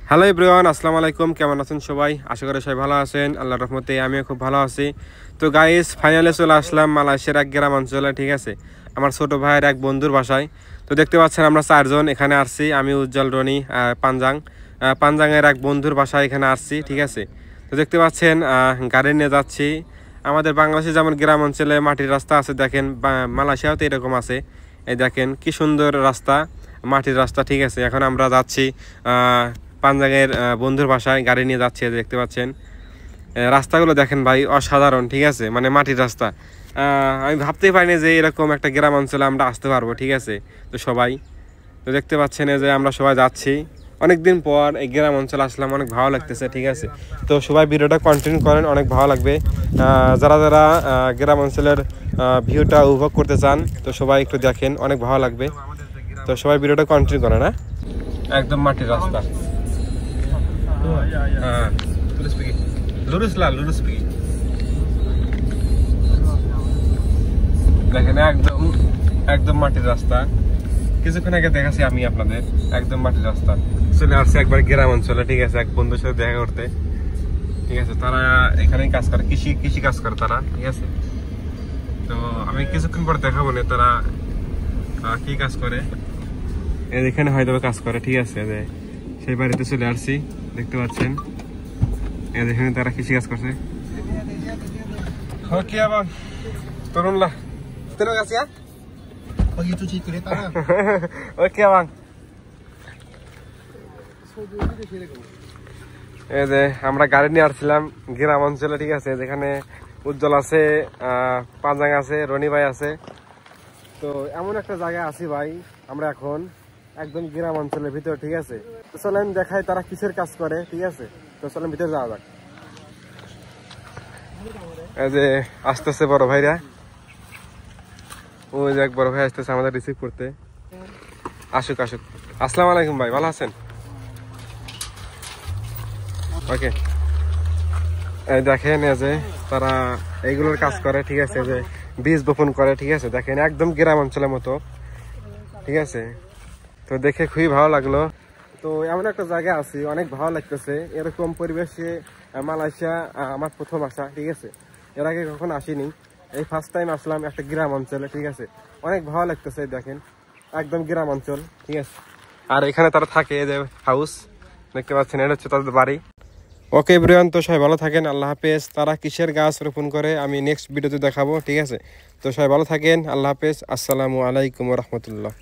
Hello everyone, আসসালামু আলাইকুম। কেমন আছেন সবাই? আশা করি সবাই ভালো আছেন। আল্লাহর রহমতে আমিও খুব ভালো আছি। তো গাইস, ফাইনালে চলে আসলাম মালয়েশিয়ার এক গ্রাম অঞ্চলে। ঠিক আছে, আমার ছোট ভাইয়ের এক বন্ধুর বাসায়। তো দেখতে পাচ্ছেন আমরা চারজন এখানে আসছি। আমি, উজ্জ্বল, রনি, পাঞ্জাংয়ের এক বন্ধুর বাসায় এখানে আসছি। ঠিক আছে, তো দেখতে পাচ্ছেন গাড়ি নিয়ে যাচ্ছি। আমাদের বাংলাদেশে যেমন গ্রাম অঞ্চলে মাটির রাস্তা আছে, দেখেন মালয়েশিয়াও তো এরকম আছে। এই দেখেন কি সুন্দর রাস্তা, মাটির রাস্তা। ঠিক আছে, এখন আমরা যাচ্ছি পাঞ্জাংয়ের বন্ধুর বাসায়, গাড়ি নিয়ে যাচ্ছে। দেখতে পাচ্ছেন রাস্তাগুলো দেখেন ভাই, অসাধারণ। ঠিক আছে, মানে মাটির রাস্তা। আমি ভাবতেই পারিনি যে এরকম একটা গ্রাম অঞ্চলে আমরা আসতে পারবো। ঠিক আছে, তো সবাই তো দেখতে পাচ্ছেন যে আমরা সবাই যাচ্ছি। অনেকদিন পর এই গ্রাম অঞ্চলে আসলাম, অনেক ভালো লাগতেছে। ঠিক আছে, তো সবাই ভিডিওটা কন্টিনিউ করেন, অনেক ভালো লাগবে। যারা যারা গ্রাম অঞ্চলের ভিউটা উপভোগ করতে চান, তো সবাই একটু দেখেন, অনেক ভালো লাগবে। তো সবাই ভিডিওটা কন্টিনিউ করেন। হ্যাঁ, একদম মাটির রাস্তা। দেখেন একদম একদম মাটির রাস্তা। কিছুক্ষণ আগে দেখাচ্ছি আমি আপনাদের, একদম মাটির রাস্তা। চলে আসছে একবার গ্রাম অঞ্চলে। ঠিক আছে, এক বন্ধুর সাথে দেখা করতে। ঠিক আছে, তারা এখানেই কাজ করে, কৃষি কাজ করে তারা। ঠিক আছে, তো আমি কিছুক্ষণ পর দেখাবো না তারা কি কাজ করে। এখানে হয়তো কাজ করে। ঠিক আছে, সেই বাড়িতে চলে আসছি। দেখতে পাচ্ছেন এখানে তারা কৃষি কাজ করছে। Oke abang, turunlah. Terima kasih ya. Begitu sih kereta. Oke abang. এই যে আমরা গাড়ি নিয়ে আসছিলাম গ্রাম অঞ্চলে। ঠিক আছে, যেখানে উজ্জ্বল আছে, পাঞ্জাং আছে, রনি ভাই আছে। তো এমন একটা জায়গায় আছি ভাই আমরা এখন, একদম গ্রাম অঞ্চলের ভিতর। ঠিক আছে, তো চলেন দেখাই তারা কিসের কাজ করে। ঠিক আছে, তো চলেন ভিতরে যাওয়া যাক। এই যে আসতেছে বড় ভাইরা, ওই যে এক বড় ভাই আসতেছে আমাদের রিসিভ করতে। আসুক আসুক। আসসালামু আলাইকুম ভাই, ভালো আছেন? ওকে, এই দেখেন এই যে তারা এইগুলোর কাজ করে। ঠিক আছে, যে বীজ বপন করে। ঠিক আছে, দেখেন একদম গ্রাম অঞ্চলের মতো। ঠিক আছে, তো দেখে খুবই ভালো লাগলো। তো এমন একটা জায়গায় আছি, অনেক ভালো লাগতেছে। এরকম পরিবেশে মালয়েশিয়া আমার প্রথম আসা। ঠিক আছে, এর আগে কখনো আসিনি, এই ফার্স্ট টাইম আসলাম একটা গ্রাম অঞ্চলে। ঠিক আছে, অনেক ভালো লাগতেছে। দেখেন একদম গ্রাম অঞ্চল। ঠিক আছে, আর এখানে তারা থাকে, যে হাউস দেখতে পাচ্ছেন, এটা হচ্ছে তাদের বাড়ি। ওকে এভরিওয়ান, তো সবাই ভালো থাকেন, আল্লাহ হাফেজ। তারা কিসের গাছ রোপণ করে আমি নেক্সট ভিডিওতে দেখাবো। ঠিক আছে, তো সবাই ভালো থাকেন, আল্লাহ হাফেজ, আসসালামু আলাইকুম রহমতুল্লাহ।